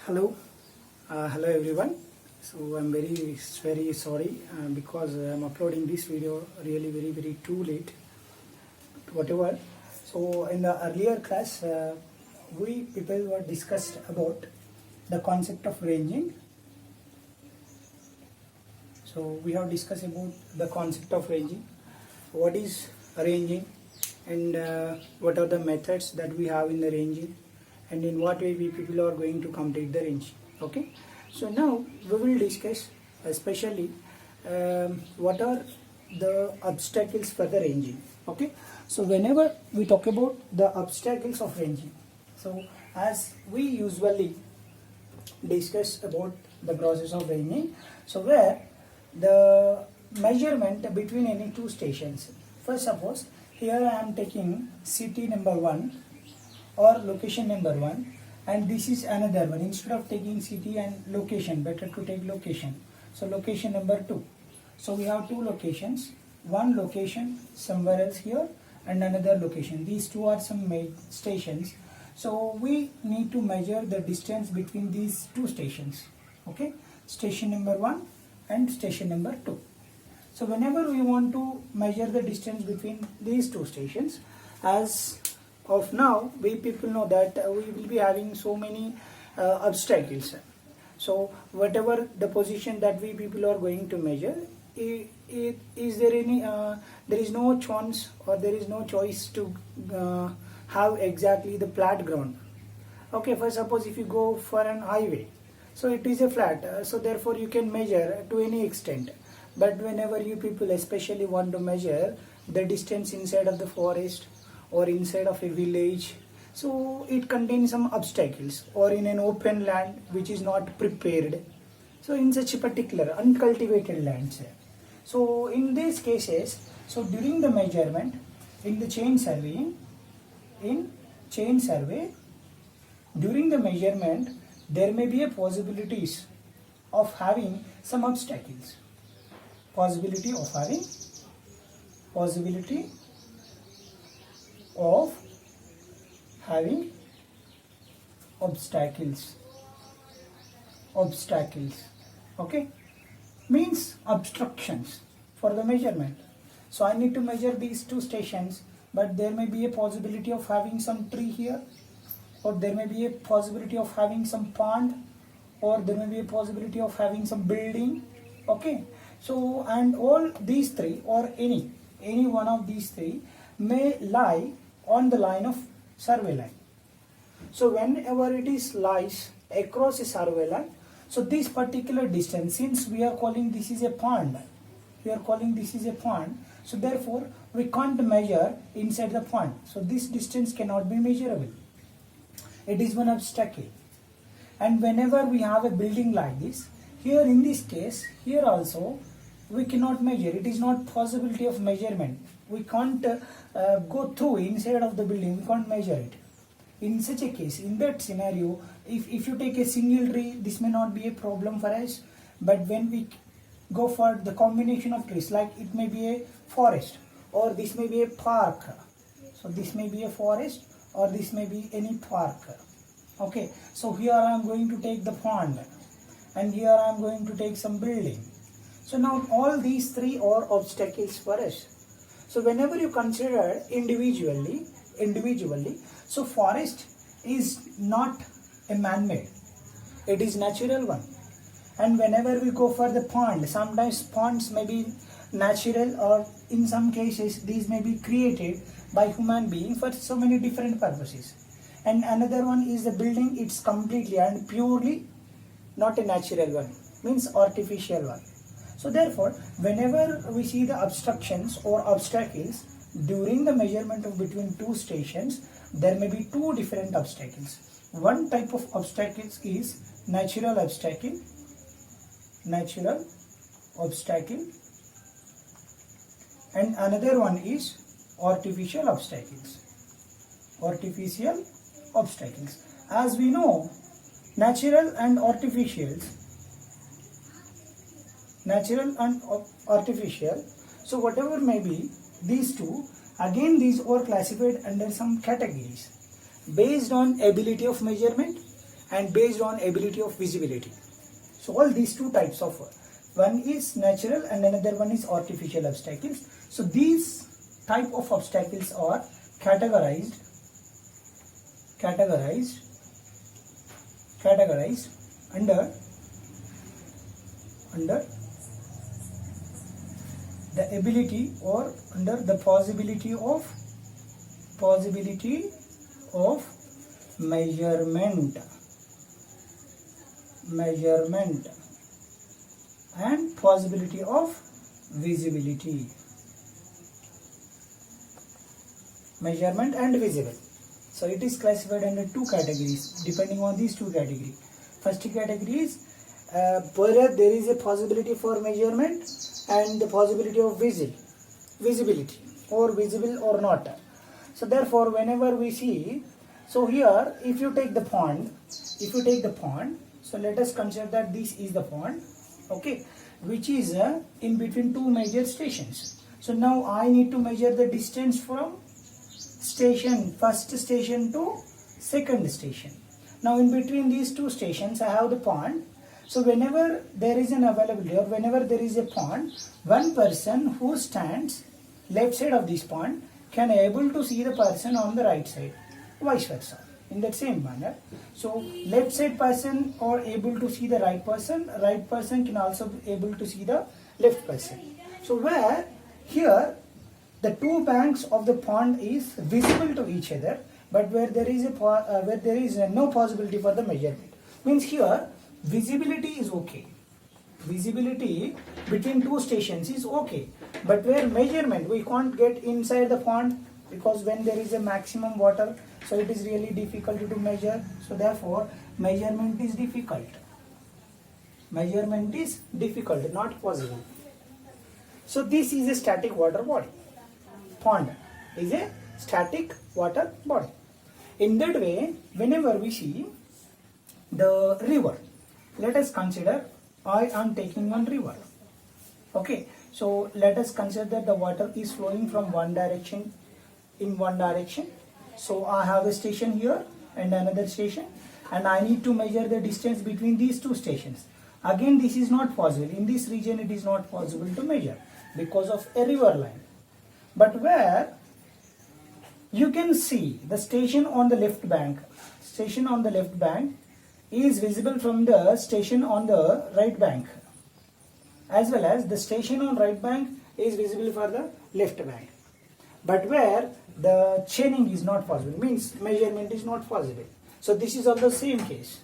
Hello everyone. So I'm very sorry because I'm uploading this video really very too late. But whatever. So in the earlier class, we people were discussed about the concept of ranging. So we have discussed about the concept of ranging. What is ranging, and what are the methods that we have in the ranging, and in what way we people are going to complete the ranging. Okay, so now we will discuss especially what are the obstacles for the ranging. Okay, so whenever we talk about the obstacles of ranging, so as we usually discuss about the process of ranging, so where the measurement between any two stations. First, suppose here I am taking city number 1 or location number 1, and this is another one. Instead of taking city and location, better to take location. So location number 2. So we have two locations, one location somewhere else here and another location. These two are some stations. So we need to measure the distance between these two stations. Okay, station number 1 and station number 2. So whenever we want to measure the distance between these two stations, as of now we people know that we will be having so many obstacles. So whatever the position that we people are going to measure, is there any there is no chance or there is no choice to have exactly the flat ground. Okay, for suppose if you go for an highway, so it is a flat, so therefore you can measure to any extent. But whenever you people especially want to measure the distance inside of the forest or inside of a village, so it contains some obstacles, or in an open land which is not prepared, so in such a particular uncultivated lands. So in these cases, so during the measurement in the chain survey, during the measurement there may be a possibilities of having some obstacles, possibility of having obstacles. Okay, means obstructions for the measurement. So I need to measure these two stations, but there may be a possibility of having some tree here, or there may be a possibility of having some pond, or there may be a possibility of having some building. Okay, so and all these three, or any one of these three may lie on the line of survey line. So whenever it is lies across a survey line, so this particular distance, since we are calling this is a pond, so therefore we can't measure inside the pond. So this distance cannot be measurable. It is one obstacle. And whenever we have a building like this, here in this case, here also we cannot measure. It is not possibility of measurement. We can't go through inside of the building. We can't measure it. In such a case, in that scenario, if you take a single tree, this may not be a problem for us. But when we go for the combination of trees, like it may be a forest, or this may be a park. So this may be a forest, or this may be any park. Okay, so here I am going to take the pond, and here I am going to take some building. So now all these three are obstacles for us. So whenever you consider individually, so forest is not a man-made, it is natural one. And whenever we go for the pond, sometimes ponds may be natural, or in some cases these may be created by human being for so many different purposes. And another one is the building, it's completely and purely not a natural one, means artificial one. So therefore, whenever we see the obstructions or obstacles during the measurement of between two stations, there may be two different obstacles. One type of obstacles is natural obstacle, and another one is artificial obstacles. As we know, natural and artificial, so whatever may be these two, again these are classified under some categories based on ability of measurement and based on ability of visibility. So all these two types of, one is natural and another one is artificial obstacles. So these type of obstacles are categorized under the ability or under the possibility of measurement and possibility of visibility. Measurement and visible. So it is classified under two categories depending on these two categories. First category is whether there is a possibility for measurement and the possibility of visibility or visible or not. So therefore whenever we see, so here if you take the pond, so let us consider that this is the pond, okay, which is in between two major stations. So now I need to measure the distance from first station to second station. Now in between these two stations I have the pond. So whenever there is an availability or whenever there is a pond, one person who stands left side of this pond can able to see the person on the right side, vice versa. In that same manner, so left side person are able to see the right person can also be able to see the left person. So where here the two banks of the pond is visible to each other, but where there is no possibility for the measurement, means here visibility is okay. Visibility between two stations is okay, but where measurement we can't get inside the pond, because when there is a maximum water, so it is really difficult to measure. So therefore measurement is difficult. Not possible. So this is a static water body. Pond is a static water body. In that way, whenever we see the river, let us consider I am taking one river. Okay, so let us consider that the water is flowing from one direction in one direction. So I have a station here and another station, and I need to measure the distance between these two stations. Again, this is not possible. In this region it is not possible to measure because of a river line. But where you can see the station on the left bank is visible from the station on the right bank, as well as the station on right bank is visible for the left bank. But where the chaining is not possible, means measurement is not possible. So this is of the same case,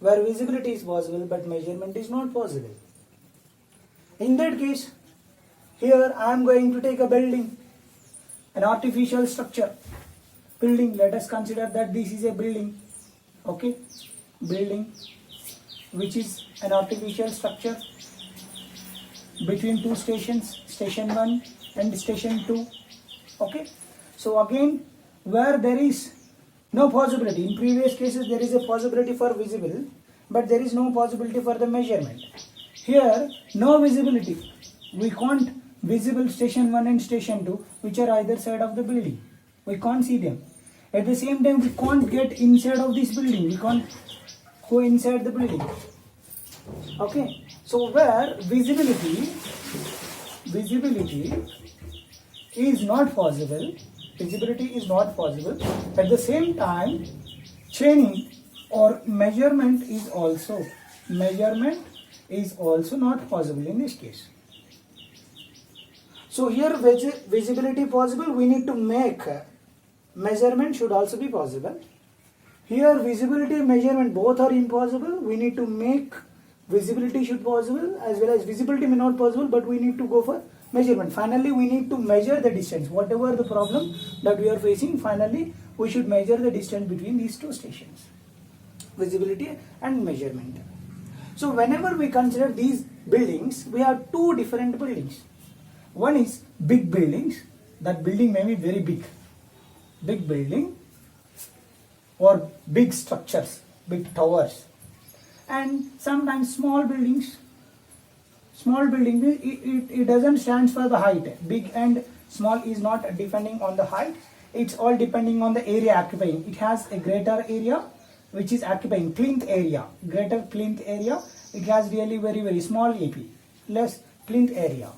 where visibility is possible but measurement is not possible. In that case, here I am going to take a building, an artificial structure. Building, let us consider that this is a building, okay, building which is an artificial structure between two stations, station 1 and station 2, okay. So again, where there is no possibility, in previous cases there is a possibility for visible, but there is no possibility for the measurement. Here, no visibility. We can't visible station 1 and station 2, which are either side of the building. We can't see them. At the same time, we can't get inside of this building. We can't go inside the building. Okay. So where visibility is not possible, at the same time chaining or measurement is also not possible in this case. So here visibility possible, we need to make measurement should also be possible. Here visibility and measurement both are impossible. We need to make visibility should possible, as well as visibility may not possible, but we need to go for measurement. Finally, we need to measure the distance. Whatever the problem that we are facing, finally we should measure the distance between these two stations, visibility and measurement. So whenever we consider these buildings, we have two different buildings. One is big buildings. That building may be very big building or big structures, big towers, and sometimes small buildings. It doesn't stand for the height. Big and small is not depending on the height. It's all depending on the area occupying. It has a greater area which is occupying plinth area, greater plinth area, it has really very small AP, less plinth area.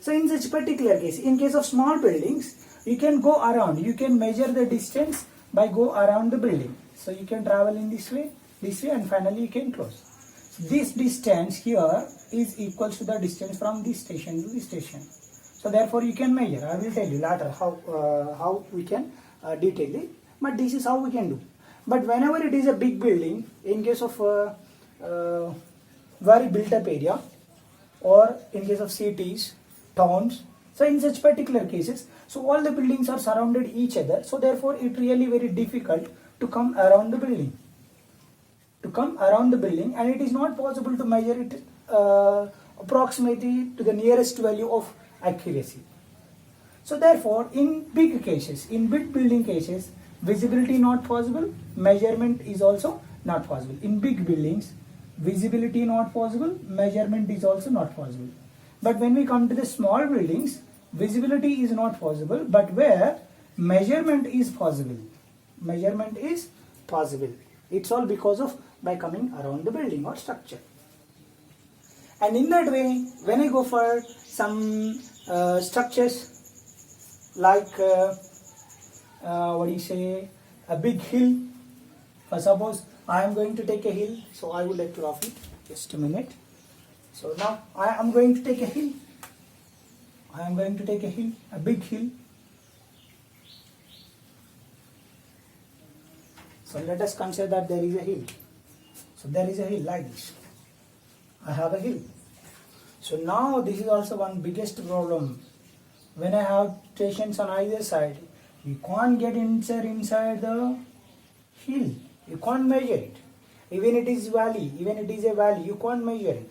So in such particular case, in case of small buildings, you can go around, you can measure the distance by go around the building. So you can travel in this way, and finally you can close. So this distance here is equals to the distance from this station to this station. So therefore you can measure. I will tell you later how we can detail it, but this is how we can do. But whenever it is a big building, in case of very built up area, or in case of cities, towns, so in such particular cases, so all the buildings are surrounded each other, so therefore it really very difficult to come around the building. And it is not possible to measure it approximately to the nearest value of accuracy. So therefore, in big cases, in big building cases, visibility not possible, measurement is also not possible. In big buildings, visibility not possible, measurement is also not possible. But when we come to the small buildings, visibility is not possible, but where measurement is possible. It's all because of by coming around the building or structure. And in that way, when I go for some structures like a big hill. Suppose I am going to take a hill, so I would like to draw it. Just a minute. So now I am going to take a hill. A big hill. So let us consider that there is a hill. So there is a hill like this. I have a hill. So now this is also one biggest problem. When I have stations on either side, you can't get inside the hill. You can't measure it. Even it is a valley, you can't measure it.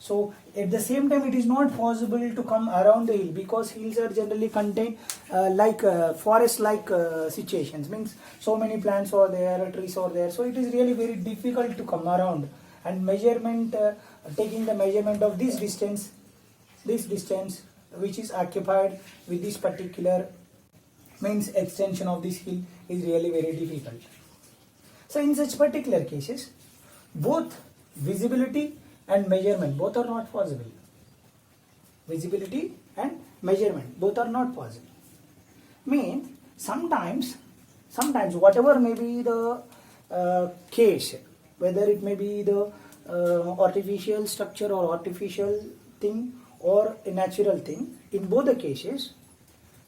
So at the same time, it is not possible to come around the hill, because hills are generally contain forest-like situations. Means so many plants are there, trees are there. So it is really very difficult to come around. And measurement, taking the measurement of this distance, which is occupied with this particular means extension of this hill, is really very difficult. So in such particular cases, both visibility and measurement both are not possible. Visibility and measurement both are not possible. Means sometimes whatever may be the case, whether it may be the artificial structure or artificial thing or a natural thing, in both the cases,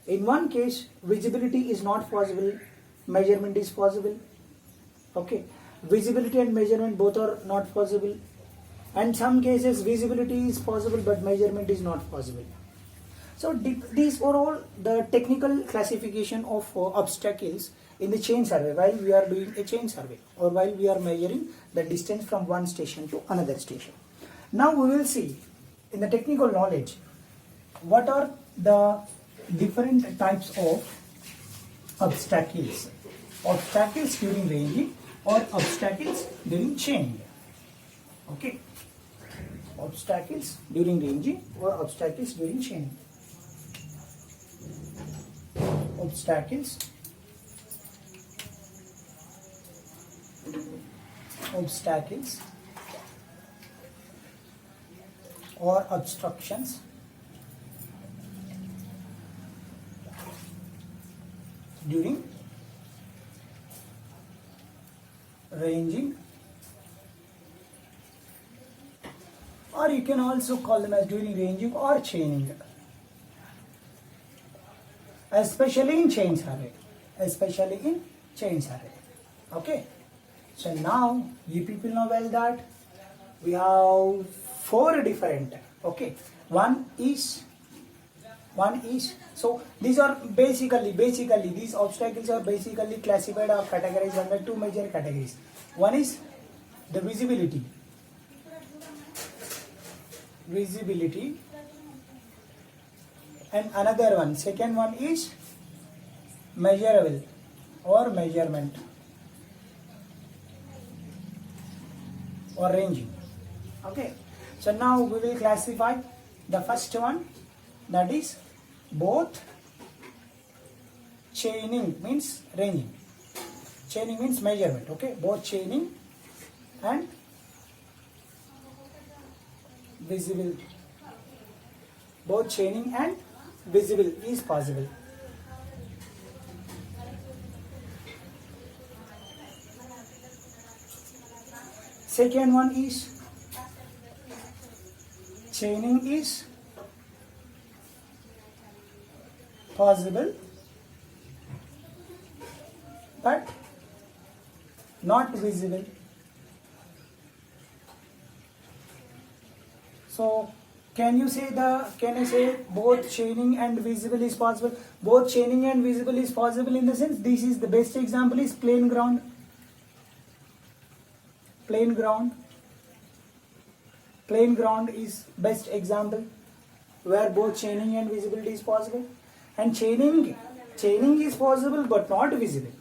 in one case visibility is not possible, measurement is possible. Okay, visibility and measurement both are not possible. And some cases visibility is possible but measurement is not possible. So these are all the technical classification of obstacles in the chain survey, while we are doing a chain survey or while we are measuring the distance from one station to another station. Now we will see in the technical knowledge what are the different types of obstacles. Obstacles during ranging or obstacles during chaining. Okay. Obstacles during ranging or obstacles during chaining. Obstacles or obstructions during ranging, or you can also call them as during ranging or chaining, especially in chain survey. Okay, so now you people know well that we have four different. Okay, one is so these are basically these obstacles are basically classified or categorized under two major categories. One is the visibility, and another one, second one is measurable or measurement or ranging. Okay, so now we will classify the first one, that is both chaining means ranging. Chaining means measurement. Okay, both chaining and visible. Both chaining and visible is possible. Second one is chaining is possible but not visible. So can I say both chaining and visible is possible? Both chaining and visible is possible in the sense, this is the best example is plain ground. Plain ground is best example where both chaining and visibility is possible. And chaining is possible but not visible.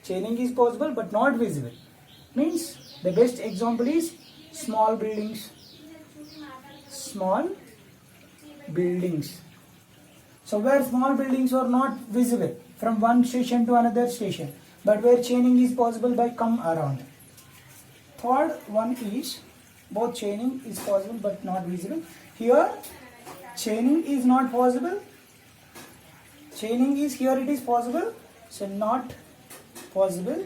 Chaining is possible but not visible. Means the best example is small buildings. Small buildings. So where small buildings are not visible from one station to another station, but where chaining is possible by come around. Third one is both chaining is possible but not visible. Here chaining is not possible. Chaining is here it is possible, so not possible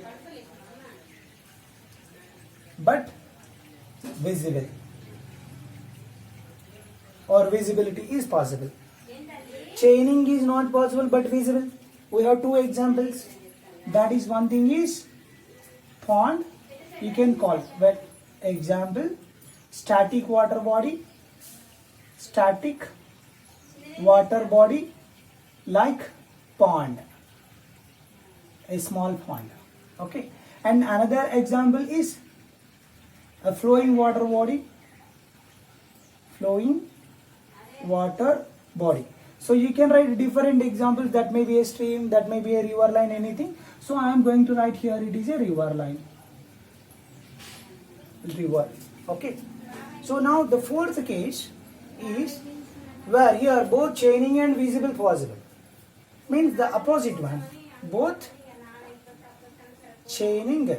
but visible, or visibility is possible. Chaining is not possible but visible. We have two examples. That is, one thing is pond. You can call that example static water body. Static water body like pond, a small pond. Okay. And another example is a flowing water body. Flowing water body. So you can write different examples. That may be a stream, that may be a river line, anything. So I am going to write here it is a river line. River. Okay. So now the fourth case is where here both chaining and visible possible. Means the opposite one. Both chaining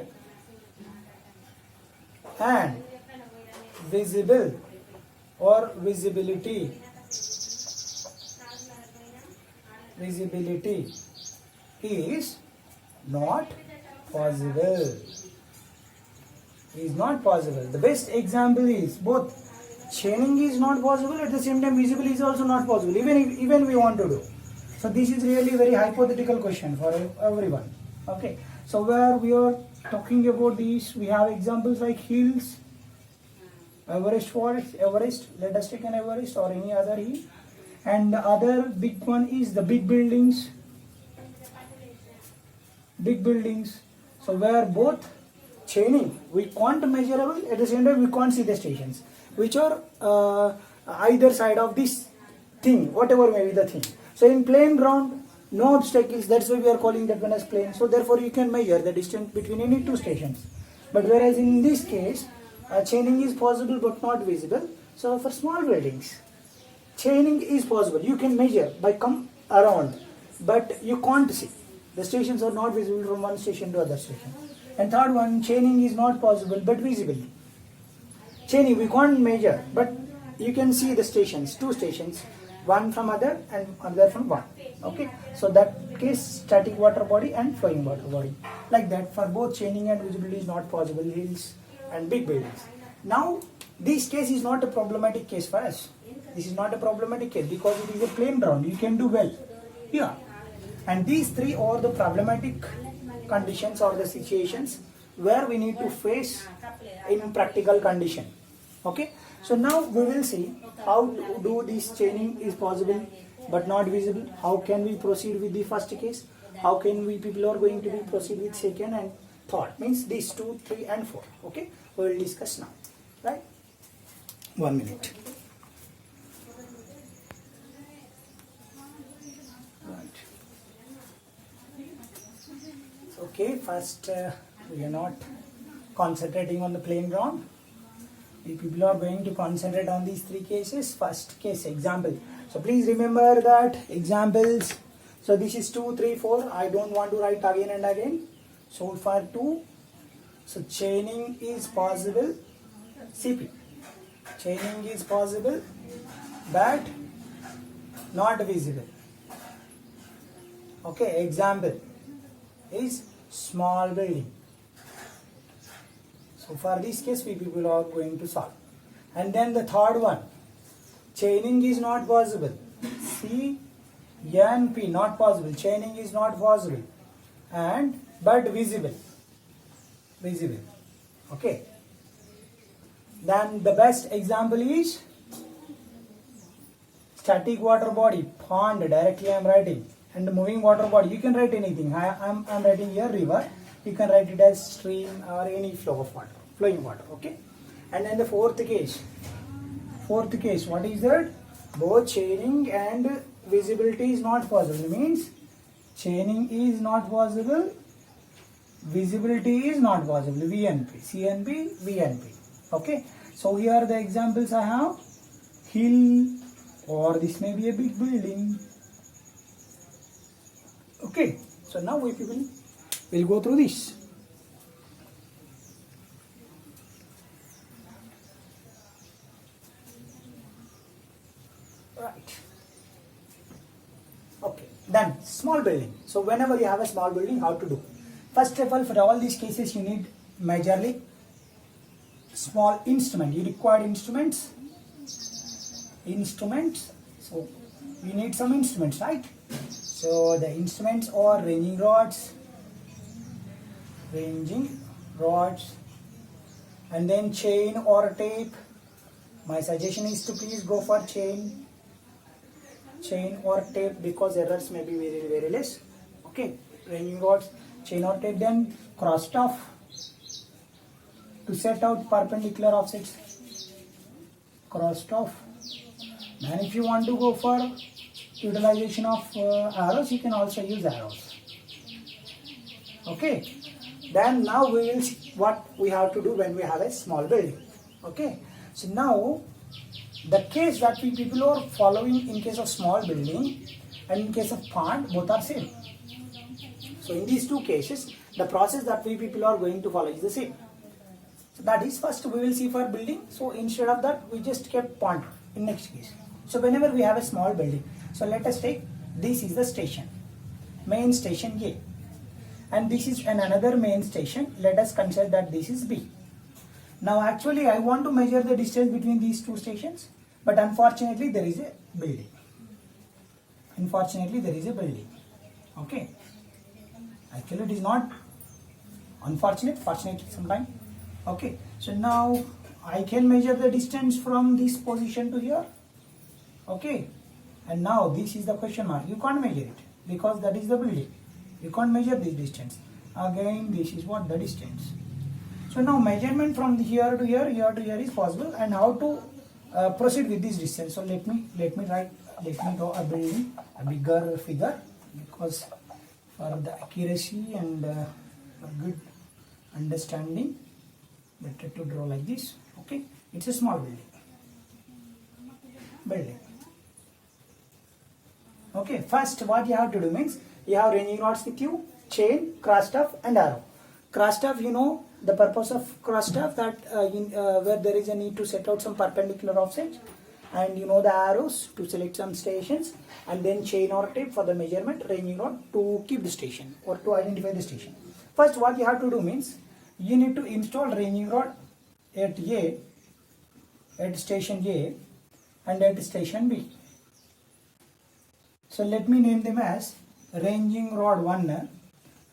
and visible or visibility is not possible. Is not possible. The best example is both chaining is not possible, at the same time visible is also not possible, even we want to do. So this is really very hypothetical question for everyone. Okay. So where we are talking about these, we have examples like hills, Everest forest, Everest, let us take an Everest or any other hill. And the other big one is the big buildings. Big buildings. So where both chaining, we can't measurable, at the same time we can't see the stations, which are either side of this thing, whatever may be the thing. So in plain ground, no obstacles, that's why we are calling that one as plain. So therefore you can measure the distance between any two stations. But whereas in this case, chaining is possible but not visible. So for small buildings, chaining is possible. You can measure by come around, but you can't see. The stations are not visible from one station to other station. And third one, chaining is not possible but visible. Chaining we can't measure, but you can see the stations, two stations, one from other and other from one. Okay, so that case static water body and flowing water body. Like that, for both chaining and visibility is not possible, hills and big buildings. Now this case is not a problematic case for us. This is not a problematic case because it is a plain ground. You can do well. Yeah. And these three are the problematic conditions or the situations where we need to face in practical condition. Okay. So now we will see how to do this chaining is possible but not visible. How can we proceed with the first case? How can we people are going to be proceed with second and third? Means these 2, 3 and 4. Okay. We will discuss now. Right. 1 minute. Right. Okay. First, we are not concentrating on the plain ground. We people are going to concentrate on these 3 cases. First case, example. So please remember that examples. So this is 2, 3, 4. I don't want to write again and again. So for 2, so chaining is possible, CP. Chaining is possible but not visible. Okay, example is small building. So for this case we people are going to solve. And then the third one, chaining is not possible. C, N, P, not possible. Chaining is not possible. And but visible. Visible. Okay. Then the best example is static water body, pond, directly I am writing. And moving water body, you can write anything. I'm writing here river. You can write it as stream or any flow of water, flowing water. Okay. And then the fourth case, what is that? Both chaining and visibility is not possible. Means chaining is not possible, visibility is not possible. VNP, CNP, VNP. Okay. So here are the examples I have. Hill, or this may be a big building. Okay. So now we people will go through this. Right. Okay. Then small building. So whenever you have a small building, how to do? First of all, for all these cases, you need majorly small instrument. You require instruments. So you need some instruments, right? So the instruments are ranging rods, and then chain or tape. My suggestion is to please go for chain or tape, because errors may be very, very less. Okay, ranging rods, chain or tape. Then cross staff to set out perpendicular offsets. Cross staff. And if you want to go for utilization of arrows, you can also use arrows. Okay. Then now we will see what we have to do when we have a small building. Okay. So now the case that we people are following in case of small building and in case of pond, both are same. So in these two cases, the process that we people are going to follow is the same. So that is, first we will see for building. So instead of that, we just kept pond in next case. So whenever we have a small building, so let us take, this is the station, main station A, and this is another main station. Let us consider that this is B. Now actually I want to measure the distance between these two stations, but unfortunately there is a building. Okay. Actually it is not unfortunate, fortunate sometime. Okay. So now I can measure the distance from this position to here. Okay. And now this is the question mark. You can't measure it because that is the building. You can't measure this distance. Again, this is what the distance. So now measurement from here to here is possible, and how to proceed with this distance. So let me draw a building, a bigger figure, because for the accuracy and for good understanding, better to draw like this. Okay, it's a small building. Okay, first what you have to do means, you have ranging rods with you, chain, cross staff and arrow. Cross staff, you know the purpose of cross staff, that where there is a need to set out some perpendicular offsets, and you know the arrows to select some stations, and then chain or tape for the measurement, ranging rod to keep the station or to identify the station. First what you have to do means, you need to install ranging rod at station A and at station B. So let me name them as ranging rod 1,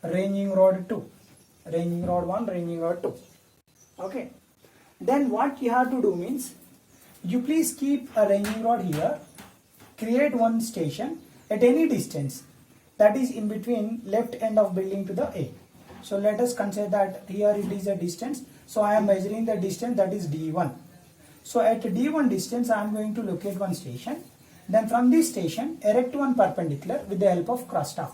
ranging rod 2, ranging rod 1, ranging rod 2. Okay. Then what you have to do means, you please keep a ranging rod here, create one station at any distance that is in between left end of building to the A. So let us consider that here it is a distance. So I am measuring the distance, that is D1. So at D1 distance I am going to locate one station. Then from this station erect one perpendicular with the help of cross staff.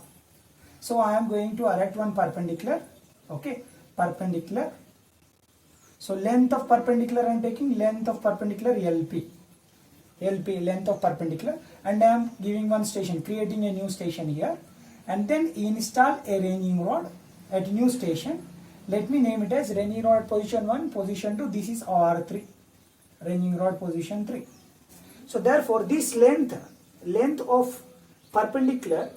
So I am going to erect one perpendicular. Okay, perpendicular. So length of perpendicular I am taking, length of perpendicular LP, length of perpendicular, and I am giving one station, creating a new station here, and then install a ranging rod at new station. Let me name it as ranging rod position 1, position 2. This is R3, ranging rod position 3. So therefore this length of perpendicular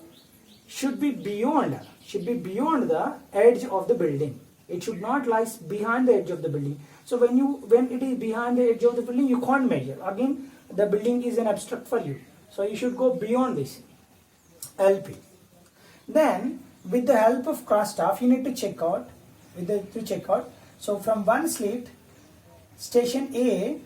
should be beyond the edge of the building. It should not lie behind the edge of the building. So when it is behind the edge of the building, you can't measure. Again, the building is an abstract for you. So you should go beyond this LP. Then with the help of cross staff, you need to check out. So from one slit, station A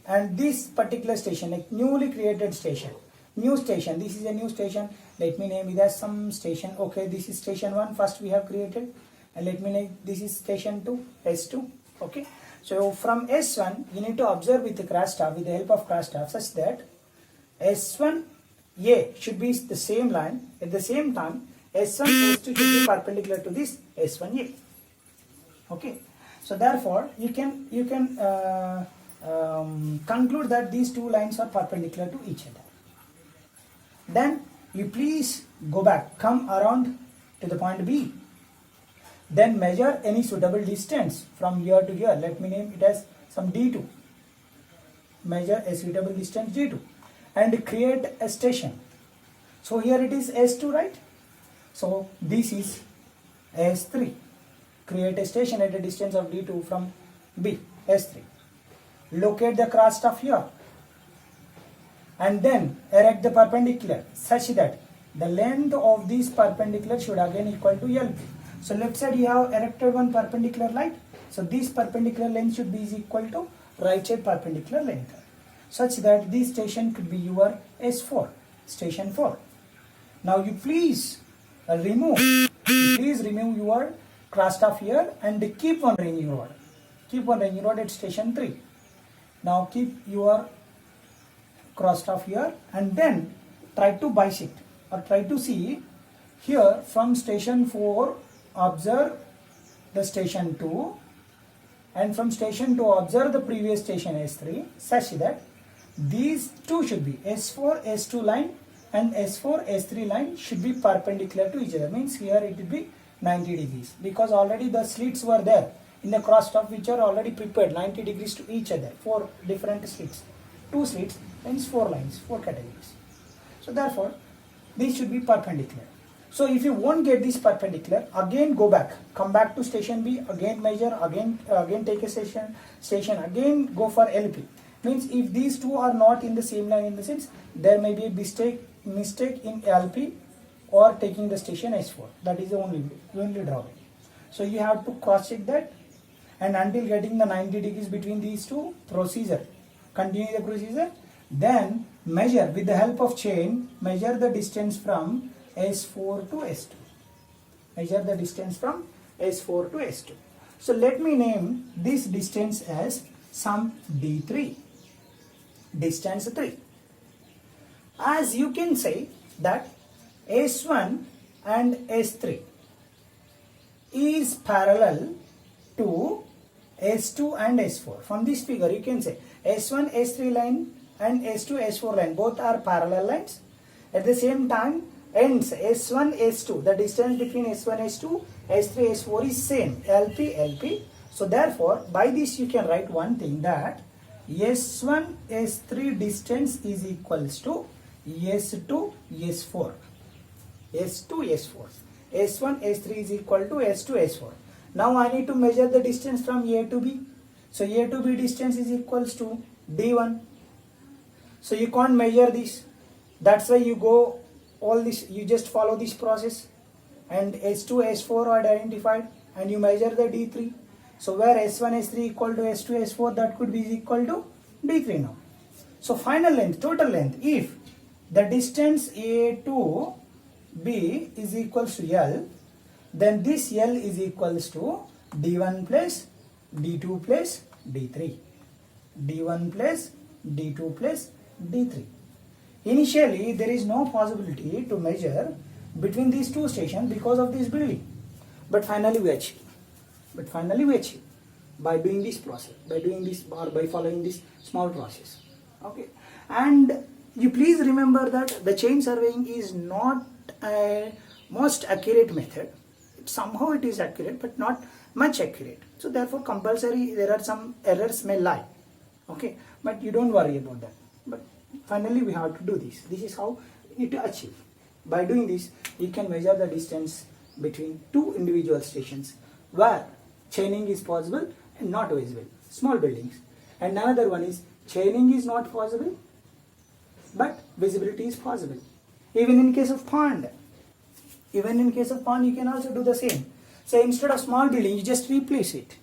and this particular station, like newly created station, new station. This is a new station. Let me name it as some station. Okay, this is station 1. First we have created, and let me name this is station 2, S2. Okay. So from S1, you need to observe with the cross staff, with the help of cross staff, such that S1A should be the same line. At the same time, S1 S2 should be perpendicular to this S1A. Okay. So therefore, you can conclude that these two lines are perpendicular to each other. Then you please go back, come around to the point B. Then measure any suitable distance from here to here. Let me name it as some D2. Measure a suitable distance D2 and create a station. So here it is S2, right? So this is S3. Create a station at a distance of D2 from B, S3. Locate the cross staff here and then erect the perpendicular such that the length of this perpendicular should again equal to LP. So left side you have erected one perpendicular line. So this perpendicular length should be equal to right side perpendicular length, such that this station could be your S4, station 4. Now you please remove your cross staff here and keep one ranging rod. Keep one ranging rod at station 3. Now keep your cross staff here and then try to bisect or try to see here from station 4. Observe the station 2, and from station 2 observe the previous station S3, such that these two should be S4 S2 line and S4 S3 line should be perpendicular to each other. Means here it will be 90 degrees, because already the slits were there in the cross staff which are already prepared 90 degrees to each other. 4 different slits, 2 slits means 4 lines, 4 categories. So therefore these should be perpendicular. So if you won't get this perpendicular, again go back, come back to station B, again measure, again take a station, again go for LP. Means if these two are not in the same line, in the sense there may be a mistake in LP or taking the station S4. That is the only drawback. So you have to cross check that, and until getting the 90 degrees between these two, continue the procedure. Then measure with the help of chain, measure the distance from S4 to S2. Measure the distance from S4 to S2. So let me name this distance as some D3. Distance 3. As you can say that S1 and S3 is parallel to S2 and S4. From this figure you can say S1 S3 line and S2 S4 line both are parallel lines. At the same time ends S1 S2, the distance between S1 S2 S3 S4 is same, LP. So therefore by this you can write one thing, that S1 S3 distance is equals to S2 S4. S2 S4. S1 S3 is equal to S2 S4. Now I need to measure the distance from A to B. So A to B distance is equals to D1. So you can't measure this. That's why you go all this, you just follow this process, and S2 S4 are identified and you measure the D3. So where S1 S3 equal to S2 S4, that could be equal to D3 now. So final length, total length, if the distance A to B is equals to L, then this L is equals to D1 plus D2 plus D3. D1 plus D2 plus D3. Initially there is no possibility to measure between these two stations because of this building, but finally we achieve. By doing this process, by following this small process. Okay, and you please remember that the chain surveying is not a most accurate method. somehow it is accurate, but not much accurate. So therefore compulsory there are some errors may lie. Okay, but you don't worry about that. But finally we have to do this. This is how you need to achieve. By doing this, you can measure the distance between two individual stations where chaining is possible and not visible. Small buildings. And another one is chaining is not possible, but visibility is possible. Even in case of pond. Even in case of pond, you can also do the same. So instead of small building, you just replace it.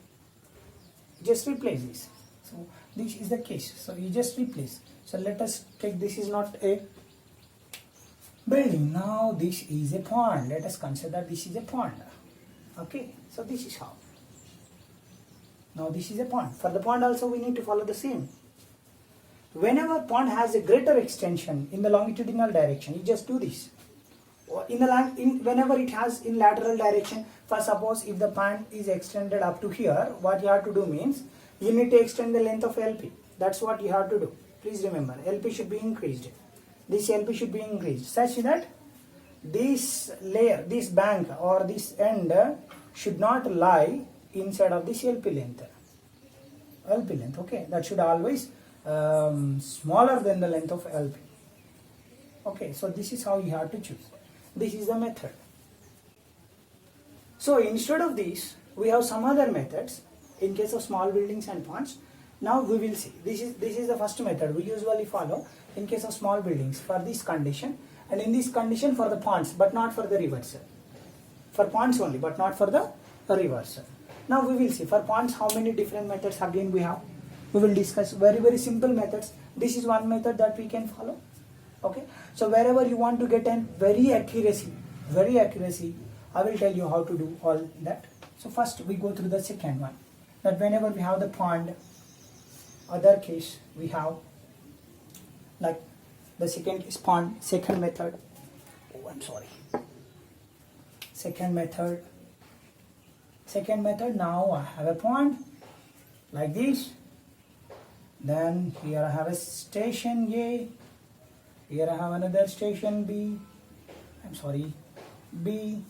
Just replace this. So this is the case. So you just replace. So let us take, this is not a building. Now this is a pond. Let us consider this is a pond. Okay. So this is how. Now this is a pond. For the pond also we need to follow the same. Whenever pond has a greater extension in the longitudinal direction, you just do this. Whenever it has in lateral direction, for suppose if the pond is extended up to here, what you have to do means you need to extend the length of LP. That's what you have to do. Please remember, LP should be increased. This LP should be increased such that this layer, this bank or this end should not lie inside of this LP length. LP length, okay, that should always smaller than the length of LP. Okay, so this is how you have to choose. This is the method. So instead of this, we have some other methods in case of small buildings and ponds. Now we will see. This is the first method we usually follow in case of small buildings for this condition, and in this condition for the ponds, but not for the reversal. For ponds only, but not for the reversal. Now we will see for ponds how many different methods again we have. We will discuss very simple methods. This is one method that we can follow. Okay, so wherever you want to get an very accuracy, I will tell you how to do all that. So first we go through the second one. That whenever we have the pond, other case we have like the second is pond, second method. Oh, I'm sorry. Second method. Now I have a pond like this. Then here I have a station A. Here I have another station B. B.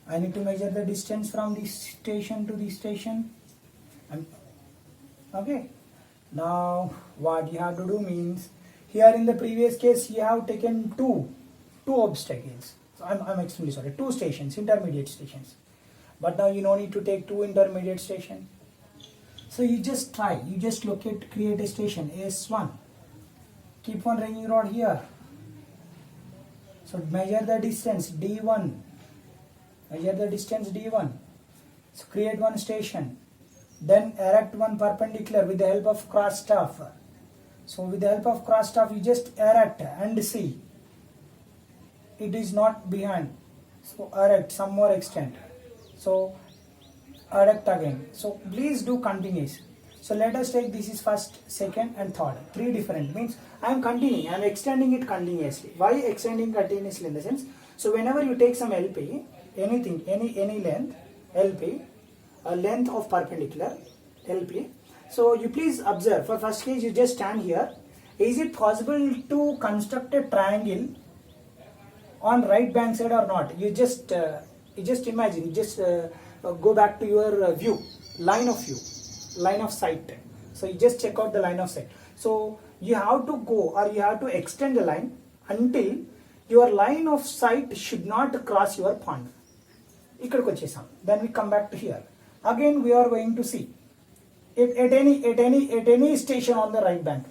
I need to measure the distance from this station to this station. Okay. Now what you have to do means, here in the previous case you have taken two obstacles. So I'm extremely sorry. Two stations, intermediate stations. But now you don't need to take two intermediate stations. So you just try. You just create a station S1. Keep one ringing rod here. So measure the distance D1. So create one station. Then erect one perpendicular with the help of cross staff. So with the help of cross staff you just erect and see. It is not behind. So erect some more extent. So erect again. So please do continuous. So let us take this is first, second and third. Three different means I am continuing. I am extending it continuously. Why extending continuously in the sense? So whenever you take some LP, anything, any length, LP, a length of perpendicular, LP. So you please observe, for first case you just stand here. Is it possible to construct a triangle on right bank side or not? You just imagine, go back to your view, line of sight. So you just check out the line of sight. So you have to go or you have to extend the line until your line of sight should not cross your pond. Then we come back to here. Again we are going to see at any station on the right bank,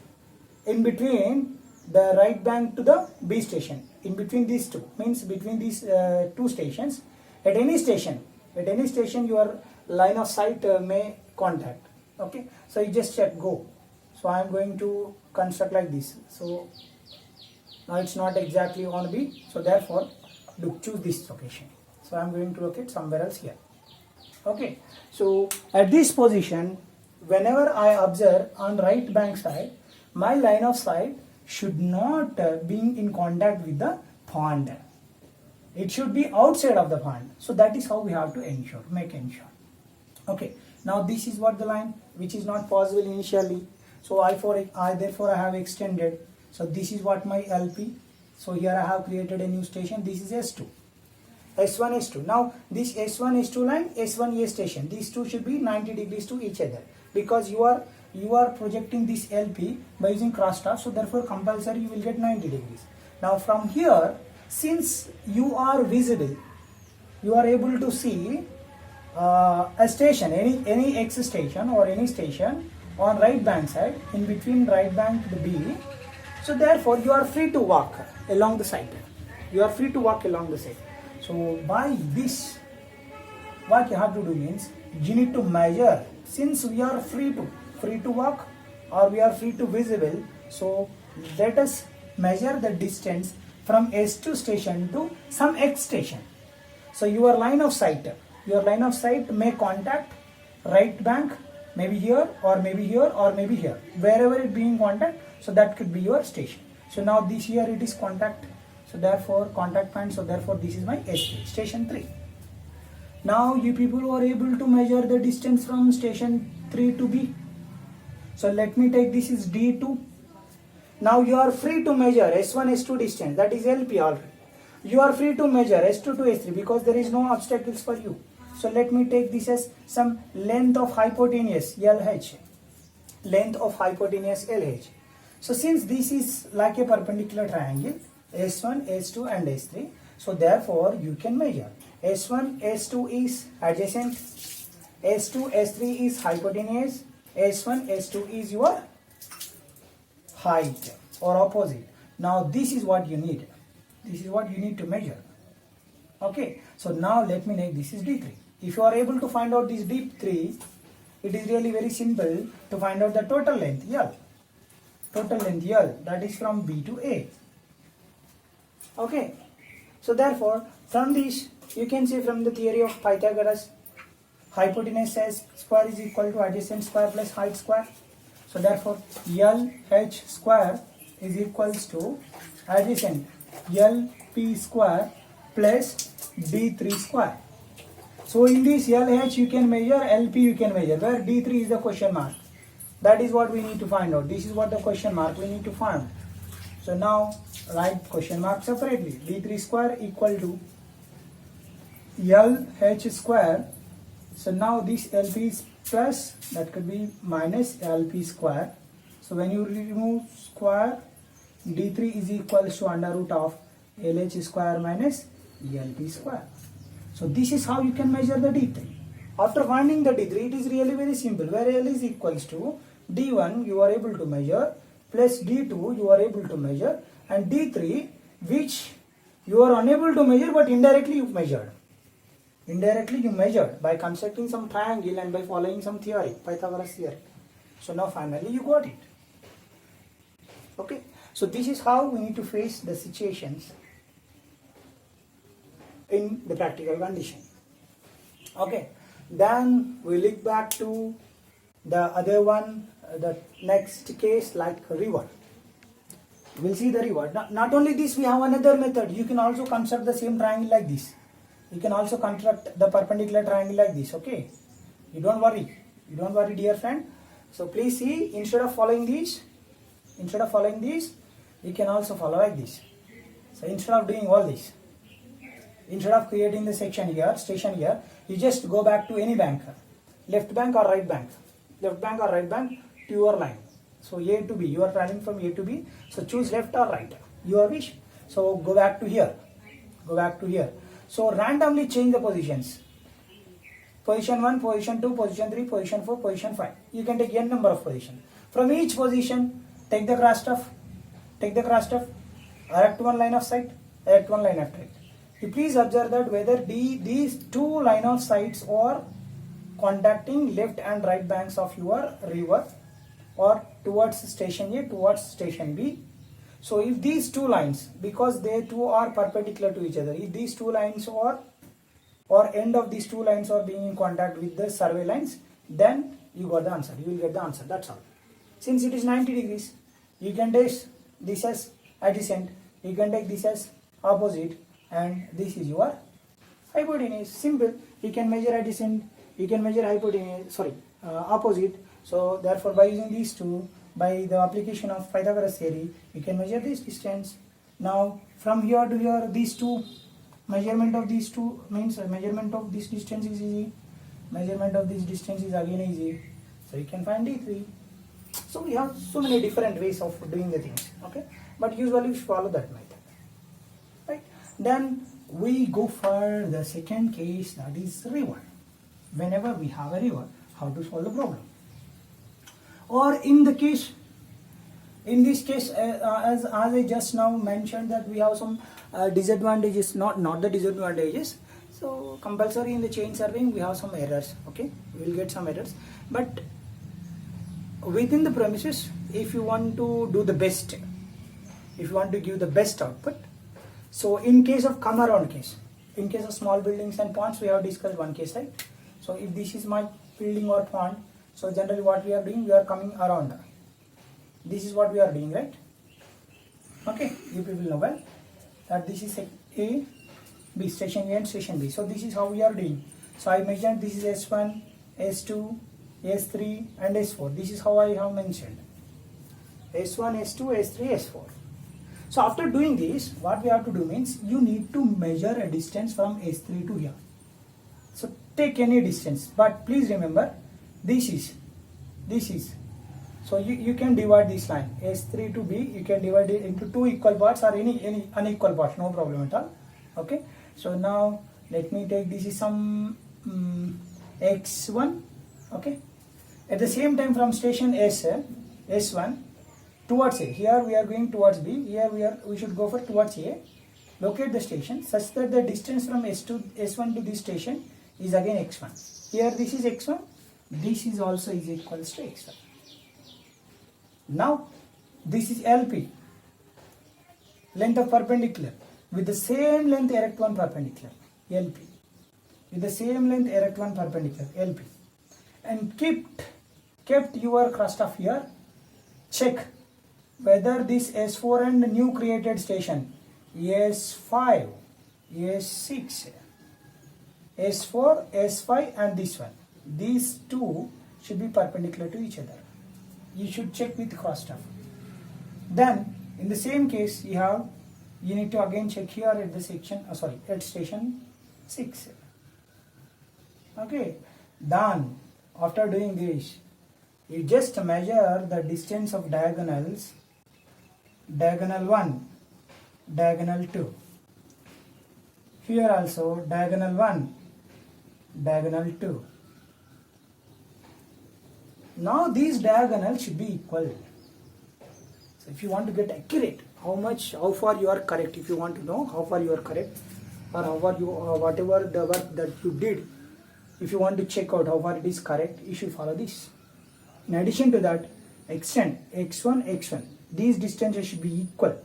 in between the right bank to the B station, in between these two, means between these two stations, at any station your line of sight may contact. Okay, so you just check go. So I am going to construct like this. So now it's not exactly on B, so therefore choose this location. So I am going to locate somewhere else here. Okay, so at this position, whenever I observe on right bank side, my line of sight should not be in contact with the pond. It should be outside of the pond. So that is how we have to make ensure. Okay, now this is what the line which is not possible initially. So therefore I have extended. So this is what my LP. So here I have created a new station. This is S2. S1, S2. Now this S1, S2 line, S1A station, these two should be 90 degrees to each other, because you are projecting this LP by using crosstalk, so therefore compulsory you will get 90 degrees. Now from here, since you are visible, you are able to see a station, any X station or any station on right bank side, in between right bank to B. So therefore you are free to walk along the side. You are free to walk along the side. So by this, what you have to do means you need to measure. Since we are free to walk or we are free to visible, so let us measure the distance from S2 station to some X station. So your line of sight may contact right bank, maybe here or maybe here or maybe here, wherever it being contact. So that could be your station. So now this here it is contact, so therefore contact point, so therefore this is my S3, station 3. Now you people are able to measure the distance from station 3 to B. So let me take this is D2. Now you are free to measure S1, S2 distance, that is LP already. You are free to measure S2 to S3 because there is no obstacles for you. So let me take this as some length of hypotenuse LH. Length of hypotenuse LH. So since this is like a perpendicular triangle, S1, S2 and S3, so therefore you can measure. S1, S2 is adjacent, S2, S3 is hypotenuse, S1, S2 is your height or opposite. Now this is what you need. This is what you need to measure. Okay, so now let me make this is D3. If you are able to find out this D3, it is really very simple to find out the total length L. Total length L, that is from B to A. Okay, so therefore from this you can see from the theory of Pythagoras, hypotenuse square is equal to adjacent square plus height square. So therefore LH square is equals to adjacent LP square plus D3 square. So in this LH you can measure, LP you can measure, where D3 is the question mark. That is what we need to find out. This is what the question mark we need to find. So now write question mark separately. D3 square equal to LH square. So now this LP is plus, that could be minus LP square. So when you remove square, D3 is equals to under root of LH square minus LP square. So this is how you can measure the D3. After finding the D3, it is really very simple, where L is equals to D1 you are able to measure plus D2 you are able to measure, and D3 which you are unable to measure but indirectly you measured. Indirectly you measured by constructing some triangle and by following some theory, Pythagoras theory. So now finally you got it. Okay, so this is how we need to face the situations in the practical condition. Okay, then we look back to the other one, the next case like river. We'll see the river. Not only this, we have another method. You can also construct the same triangle like this. You can also construct the perpendicular triangle like this. Okay, you don't worry dear friend. So please see, instead of following this, you can also follow like this. So instead of doing all this, instead of creating the section here, station here, you just go back to any bank, left bank or right bank, to your line. So A to B, you are traveling from A to B, so choose left or right, your wish. So go back to here, So randomly change the positions. Position 1, position 2, position 3, position 4, position 5. You can take n number of positions. From each position, take the crosstalk, erect one line of sight, erect one line of sight. You please observe that whether these two line of sights are contacting left and right banks of your river or towards station A, towards station B. So if these two lines, because they two are perpendicular to each other, if these two lines or end of these two lines are being in contact with the survey lines, then you got the answer, you will get the answer, that's all. Since it is 90 degrees, you can take this as adjacent, you can take this as opposite, and this is your hypotenuse. Simple. You can measure adjacent, you can measure hypotenuse, opposite. So therefore by using these two, by the application of Pythagoras theory, you can measure this distance. Now from here to here, these two measurement of these two means measurement of this distance is easy, measurement of this distance is again easy, so you can find d3. So we have so many different ways of doing the things, okay, but usually we follow that method, right? Then we go for the second case, that is river. Whenever we have a river, how to solve the problem, or in this case, as I just now mentioned, that we have some disadvantages, not the disadvantages. So compulsory in the chain surveying we have some errors, okay, we will get some errors, but within the premises, if you want to do the best, if you want to give the best output, so in case of come around case, in case of small buildings and ponds, we have discussed one case, right? So if this is my building or pond, so generally what we are doing, we are coming around, this is what we are doing, right? Okay, you people know well that this is A, B, station A and station B. So this is how we are doing. So I mentioned this is S1, S2, S3 and S4. This is how I have mentioned S1, S2, S3, S4. So after doing this, what we have to do means you need to measure a distance from S3 to here. So take any distance, but please remember this is. So you can divide this line S3 to B, you can divide it into two equal parts or any unequal parts, no problem at all. Okay, so now let me take this is some x1, okay. At the same time from station S1 towards A, here we are going towards B, here we should go for towards A. Locate the station such that the distance from S1 to this station is again x1. Here this is x1, this is also is equals to x1. Now this is LP, length of perpendicular. With the same length erect one perpendicular, LP. With the same length erect one perpendicular, LP. And kept your crust of here. Check whether this S4 and new created station S5, S6, S4, S5 and this one. These two should be perpendicular to each other. You should check with cross stuff. Then in the same case you need to again check here at the section at station 6. Okay, done. After doing this, you just measure the distance of diagonals, diagonal 1, diagonal 2. Here also diagonal 1, diagonal 2. Now these diagonals should be equal. So if you want to get accurate, how far you are correct, if you want to know how far you are correct, or how far you whatever the work that you did, if you want to check out how far it is correct, you should follow this. In addition to that, extend x1, x1. These distances should be equal.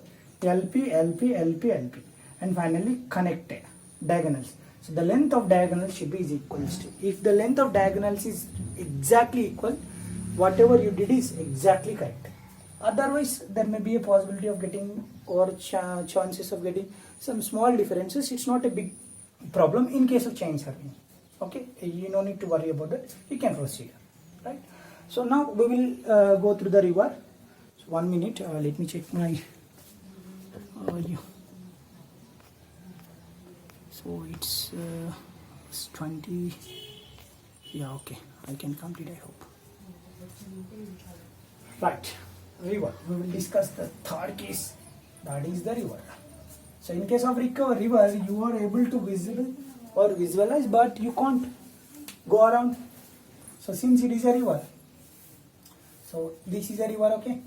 LP, LP, LP, LP, and finally connect diagonals. So the length of diagonals should be is equals to. If the length of diagonals is exactly equal, whatever you did is exactly correct. Otherwise, there may be a possibility of getting or chances of getting some small differences. It's not a big problem in case of chain surveying. Okay, you don't need to worry about that. You can proceed, right? So now we will go through the river. So 1 minute. Let me check my. So it's 20. Yeah, okay. I can complete, I hope. Right, river. We will discuss the third case, that is the river. So in case of river, you are able to visualize, but you can't go around. So since it is a river, so this is a river, okay?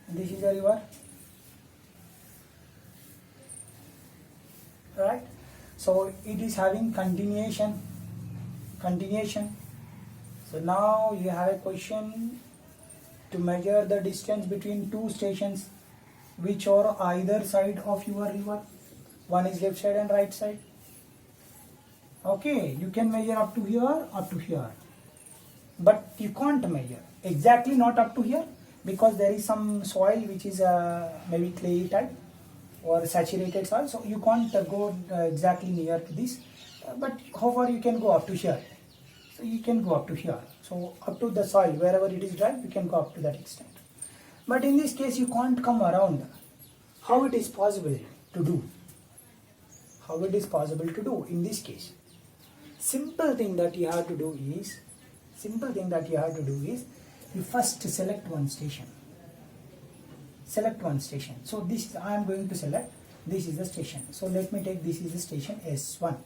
This is a river, right? So it is having continuation. So now you have a question to measure the distance between two stations which are either side of your river. One is left side and right side. Okay, you can measure up to here, but you can't measure exactly not up to here because there is some soil which is maybe clay type or saturated soil, so you can't go exactly near to this, but how far you can go up to here? So you can go up to here, so up to the soil wherever it is dry, you can go up to that extent. But in this case you can't come around. How it is possible to do? how it is possible to do in this case? Simple thing that you have to do is, you first select one station. Select one station. So this I am going to select, this is the station. So let me take, this is the station S1.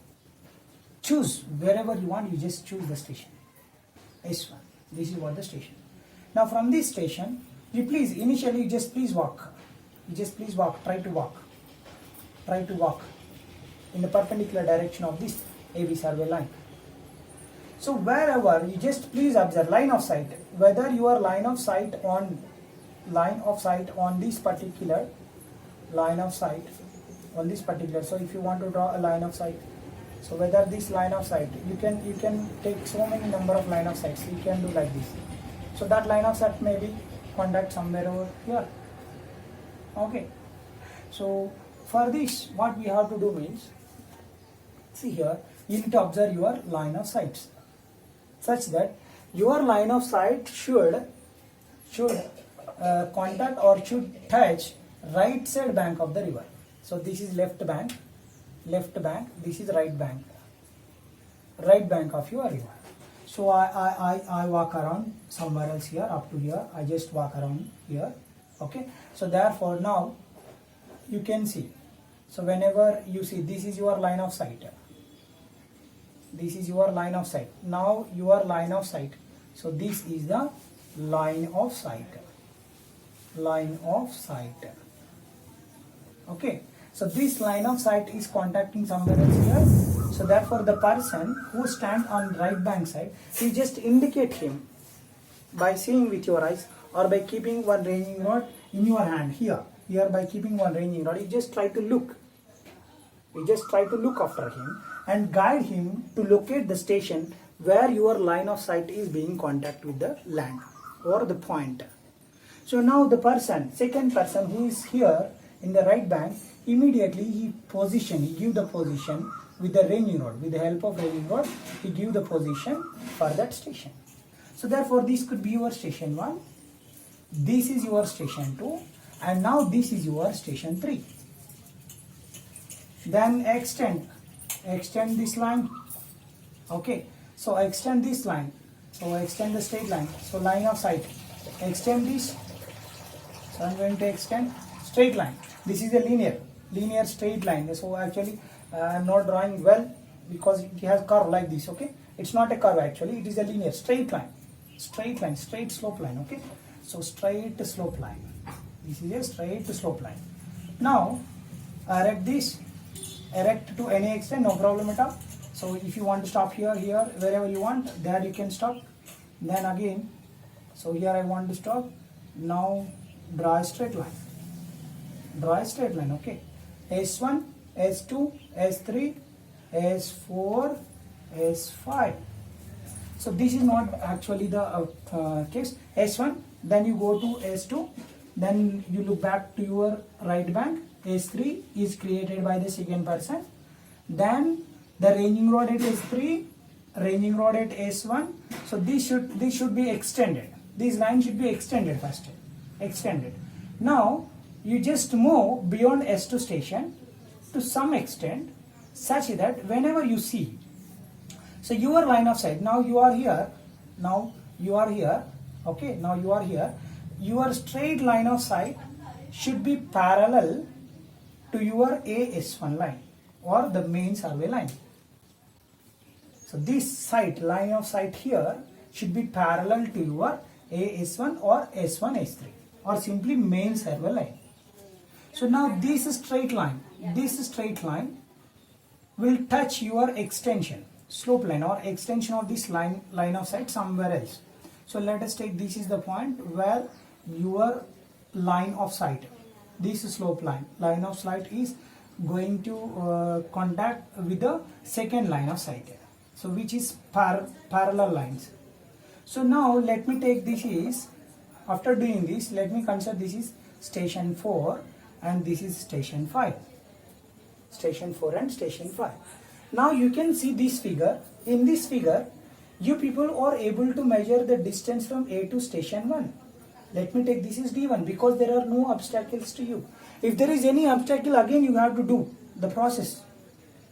Choose wherever you want, you just choose the station S1. This is what the station. Now from this station, you please, initially you just please walk. Try to walk in the perpendicular direction of this AB survey line. So wherever, you just please observe line of sight, whether your line of sight on this particular so if you want to draw a line of sight, so whether this line of sight, you can take so many number of line of sights, you can do like this. So that line of sight may be contact somewhere over here. Okay, so for this what we have to do means, see here, you need to observe your line of sights such that your line of sight should contact or should touch right side bank of the river. So this is left bank, this is right bank of your river. So I walk around somewhere else here, up to here, I just walk around here. Okay, so therefore now you can see, so whenever you see, this is your line of sight, now your line of sight, so this is the line of sight. Okay, so this line of sight is contacting somewhere else here. So therefore the person who stands on right bank side, you just indicate him by seeing with your eyes or by keeping one ranging rod in your hand here by keeping one ranging rod, you just try to look after him and guide him to locate the station where your line of sight is being contact with the land or the point. So now the second person who is here in the right bank, immediately he give the position with the ranging rod, with the help of ranging rod, he give the position for that station. So therefore this could be your station 1, this is your station 2, and now this is your station 3. Then extend this line. Okay, so extend this line, so extend the straight line, so line of sight, extend this. So I'm going to extend straight line. This is a linear straight line. So actually I'm not drawing well because it has curve like this. Okay, it's not a curve actually, it is a linear straight slope line. Okay, so straight slope line, this is a straight slope line. Now erect to any extent, no problem at all. So if you want to stop here, wherever you want, there you can stop. Then again, so here I want to stop. Now draw a straight line. Okay, S1, S2, S3, S4, S5. So this is not actually the case. S1, then you go to S2, then you look back to your right bank. S3 is created by the second person. Then the ranging rod at S3, ranging rod at S1. So this should be extended. This line should be extended first. Now you just move beyond S2 station to some extent, such that whenever you see, so your line of sight, now you are here, okay, now you are here, your straight line of sight should be parallel to your AS1 line or the main survey line. So this line of sight here should be parallel to your AS1 or S1, S3 or simply main survey line. So now this straight line will touch your extension, slope line or extension of this line of sight somewhere else. So let us take, this is the point where your line of sight, this slope line of sight is going to contact with the second line of sight, so which is parallel lines. So now let me take this is, after doing this, let me consider this is station 4 and this is station 5. Station 4 and station 5. Now you can see this figure. In this figure, you people are able to measure the distance from A to station 1. Let me take this is D1 because there are no obstacles to you. If there is any obstacle, again you have to do the process.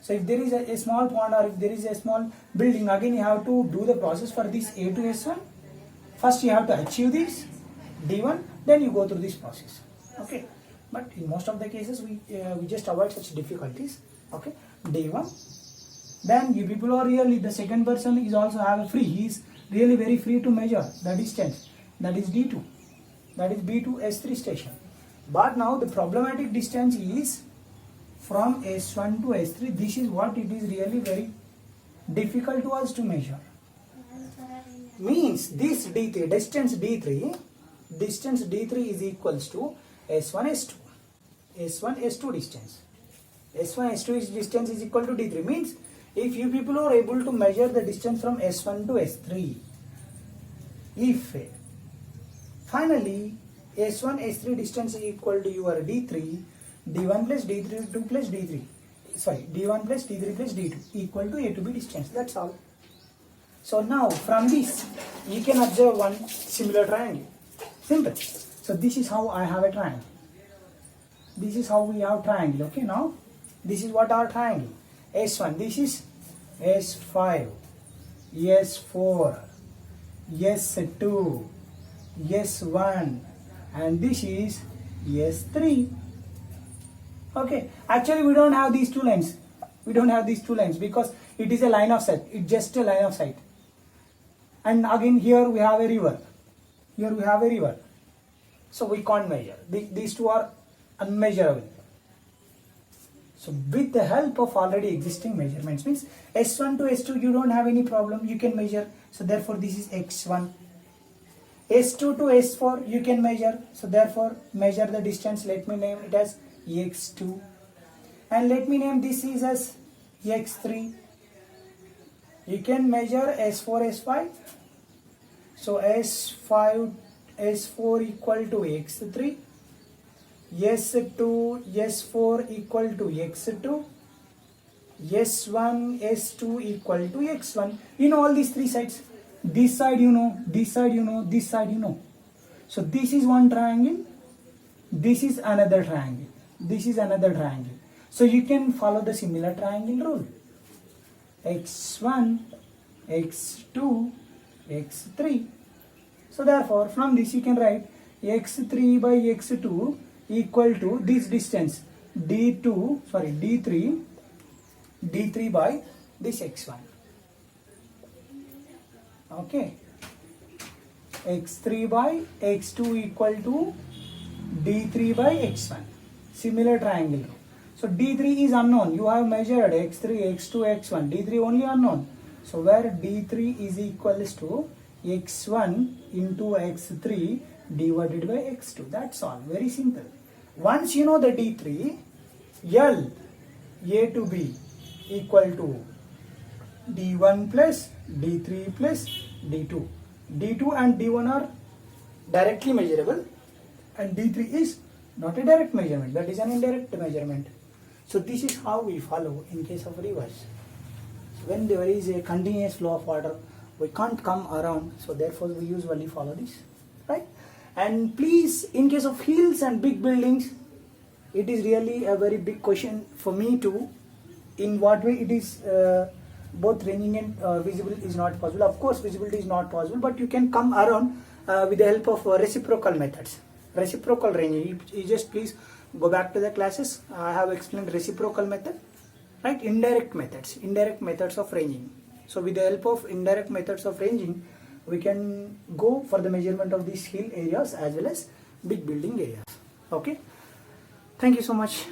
So if there is a small pond or if there is a small building, again you have to do the process for this A to S1. First you have to achieve this D1, then you go through this process. Okay, but in most of the cases we just avoid such difficulties. Okay, D1. Then you people are really, the second person is also have a free. He is really very free to measure the distance. That is D2. That is B to S3 station. But now the problematic distance is from S1 to S3. This is what it is really very difficult to us to measure. Means this D3, distance D3 is equals to S1, S2. S1, S2 distance. S1, S2 distance is equal to D3. Means if you people are able to measure the distance from S1 to S3, if finally S1, S3 distance is equal to your D3, D1 plus D3 plus D3, sorry, D1 plus D3 plus D2 equal to A to B distance. That's all. So now from this you can observe one similar triangle. Simple. So this is how I have a triangle. This is how we have triangle. Okay, now this is what our triangle. S1, this is S5, S4, S2, S1, and this is S3. Okay, actually we don't have these two lines. We don't have these two lines because it is a line of sight. It's just a line of sight. And again here we have a river. Here we have a river. So we can't measure. These two are unmeasurable. So with the help of already existing measurements, means S1 to S2 you don't have any problem, you can measure. So therefore this is X1. S2 to S4 you can measure. So therefore measure the distance. Let me name it as X2. And let me name this is as X3. You can measure S4, S5. So S5, S4 equal to X3. S2, S4 equal to X2, S1, S2 equal to X1. You know all these three sides. This side you know, this side you know, this side you know. So this is one triangle, this is another triangle, this is another triangle. So you can follow the similar triangle rule. X1, X2, X3. So therefore from this you can write X3 by X2 equal to this distance D3 by this X1. Okay, X3 by X2 equal to D3 by X1. Similar triangle. So D3 is unknown. You have measured X3, X2, X1. D3 only unknown. So where D3 is equals to X1 into X3 divided by X2. That's all. Very simple. Once you know the D3, L, A to B equal to D1 plus D3 plus D2. D2 and D1 are directly measurable and D3 is not a direct measurement, that is an indirect measurement. So this is how we follow in case of rivers. So when there is a continuous flow of water, we can't come around, so therefore we usually follow this, right? And please, in case of hills and big buildings, it is really a very big question for me too. In what way it is both ranging and visible is not possible. Of course, visibility is not possible, but you can come around with the help of reciprocal methods. Reciprocal ranging. You just please go back to the classes. I have explained reciprocal method, right? Indirect methods of ranging. So with the help of indirect methods of ranging, we can go for the measurement of these hill areas as well as big building areas. Okay. Thank you so much.